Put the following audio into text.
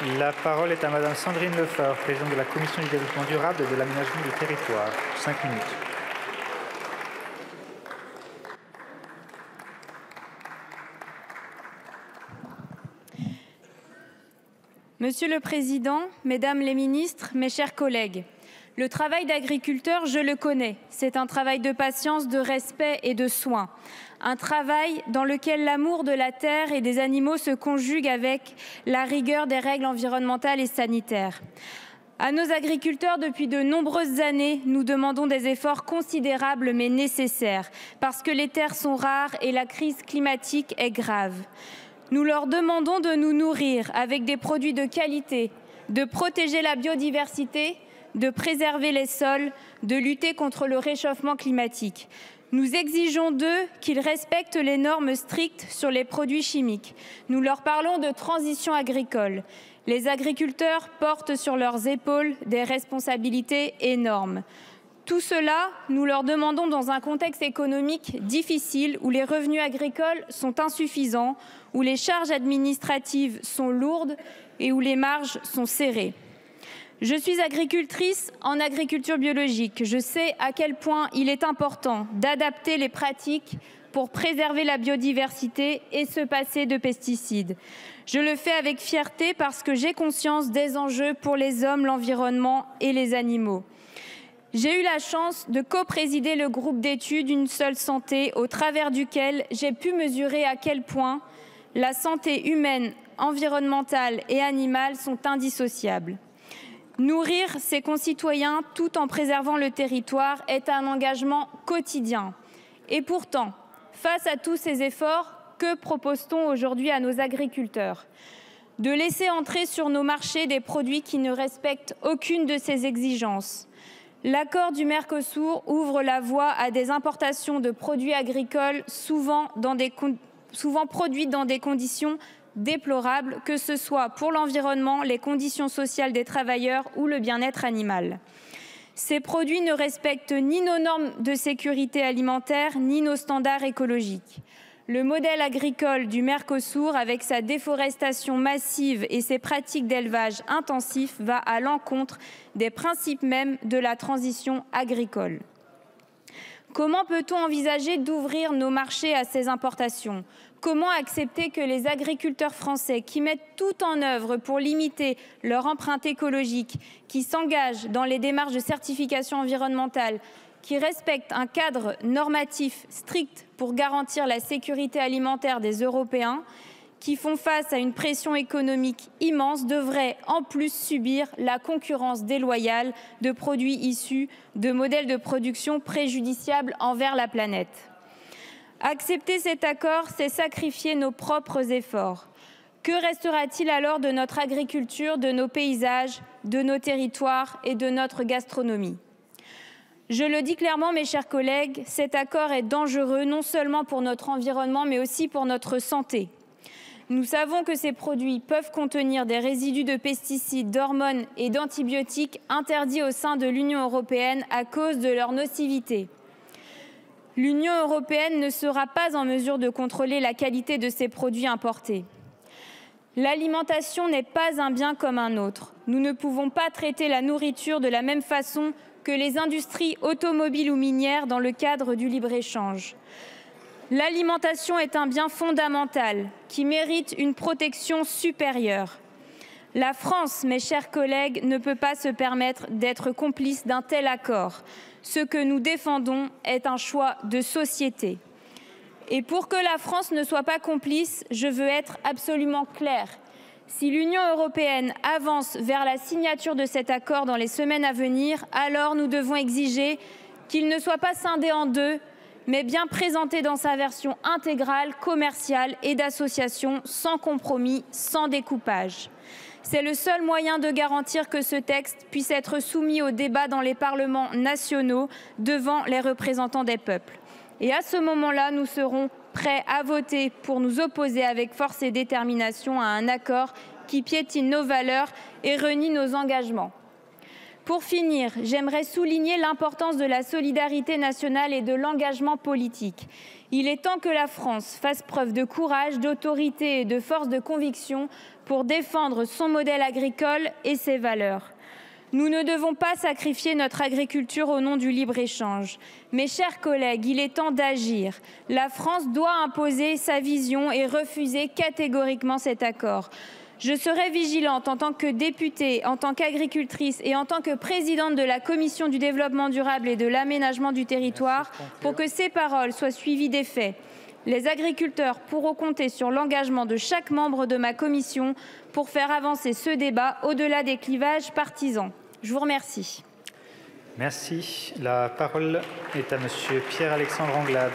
La parole est à Madame Sandrine Lefebvre, présidente de la Commission du développement durable et de l'aménagement du territoire. 5 minutes. Monsieur le Président, Mesdames les ministres, mes chers collègues, le travail d'agriculteur, je le connais. C'est un travail de patience, de respect et de soin. Un travail dans lequel l'amour de la terre et des animaux se conjugue avec la rigueur des règles environnementales et sanitaires. À nos agriculteurs, depuis de nombreuses années, nous demandons des efforts considérables mais nécessaires, parce que les terres sont rares et la crise climatique est grave. Nous leur demandons de nous nourrir avec des produits de qualité, de protéger la biodiversité, de préserver les sols, de lutter contre le réchauffement climatique. Nous exigeons d'eux qu'ils respectent les normes strictes sur les produits chimiques. Nous leur parlons de transition agricole. Les agriculteurs portent sur leurs épaules des responsabilités énormes. Tout cela, nous leur demandons dans un contexte économique difficile où les revenus agricoles sont insuffisants, où les charges administratives sont lourdes et où les marges sont serrées. Je suis agricultrice en agriculture biologique. Je sais à quel point il est important d'adapter les pratiques pour préserver la biodiversité et se passer de pesticides. Je le fais avec fierté parce que j'ai conscience des enjeux pour les hommes, l'environnement et les animaux. J'ai eu la chance de co-présider le groupe d'études Une seule santé, au travers duquel j'ai pu mesurer à quel point la santé humaine, environnementale et animale sont indissociables. Nourrir ses concitoyens tout en préservant le territoire est un engagement quotidien. Et pourtant, face à tous ces efforts, que propose-t-on aujourd'hui à nos agriculteurs? De laisser entrer sur nos marchés des produits qui ne respectent aucune de ces exigences. L'accord du Mercosur ouvre la voie à des importations de produits agricoles souvent produits dans des conditions déplorables, que ce soit pour l'environnement, les conditions sociales des travailleurs ou le bien-être animal. Ces produits ne respectent ni nos normes de sécurité alimentaire, ni nos standards écologiques. Le modèle agricole du Mercosur, avec sa déforestation massive et ses pratiques d'élevage intensif, va à l'encontre des principes mêmes de la transition agricole. Comment peut-on envisager d'ouvrir nos marchés à ces importations? Comment accepter que les agriculteurs français qui mettent tout en œuvre pour limiter leur empreinte écologique, qui s'engagent dans les démarches de certification environnementale, qui respectent un cadre normatif strict pour garantir la sécurité alimentaire des Européens, qui font face à une pression économique immense, devraient en plus subir la concurrence déloyale de produits issus de modèles de production préjudiciables envers la planète? Accepter cet accord, c'est sacrifier nos propres efforts. Que restera-t-il alors de notre agriculture, de nos paysages, de nos territoires et de notre gastronomie? Je le dis clairement, mes chers collègues, cet accord est dangereux non seulement pour notre environnement, mais aussi pour notre santé. Nous savons que ces produits peuvent contenir des résidus de pesticides, d'hormones et d'antibiotiques interdits au sein de l'Union européenne à cause de leur nocivité. L'Union européenne ne sera pas en mesure de contrôler la qualité de ces produits importés. L'alimentation n'est pas un bien comme un autre. Nous ne pouvons pas traiter la nourriture de la même façon que les industries automobiles ou minières dans le cadre du libre-échange. L'alimentation est un bien fondamental qui mérite une protection supérieure. La France, mes chers collègues, ne peut pas se permettre d'être complice d'un tel accord. Ce que nous défendons est un choix de société. Et pour que la France ne soit pas complice, je veux être absolument claire. Si l'Union européenne avance vers la signature de cet accord dans les semaines à venir, alors nous devons exiger qu'il ne soit pas scindé en deux, mais bien présenté dans sa version intégrale, commerciale et d'association, sans compromis, sans découpage. C'est le seul moyen de garantir que ce texte puisse être soumis au débat dans les parlements nationaux devant les représentants des peuples. Et à ce moment-là, nous serons prêts à voter pour nous opposer avec force et détermination à un accord qui piétine nos valeurs et renie nos engagements. Pour finir, j'aimerais souligner l'importance de la solidarité nationale et de l'engagement politique. Il est temps que la France fasse preuve de courage, d'autorité et de force de conviction pour défendre son modèle agricole et ses valeurs. Nous ne devons pas sacrifier notre agriculture au nom du libre-échange. Mes chers collègues, il est temps d'agir. La France doit imposer sa vision et refuser catégoriquement cet accord. Je serai vigilante en tant que députée, en tant qu'agricultrice et en tant que présidente de la Commission du développement durable et de l'aménagement du territoire pour que ces paroles soient suivies des faits. Les agriculteurs pourront compter sur l'engagement de chaque membre de ma commission pour faire avancer ce débat au-delà des clivages partisans. Je vous remercie. Merci. La parole est à Monsieur Pierre-Alexandre Anglade.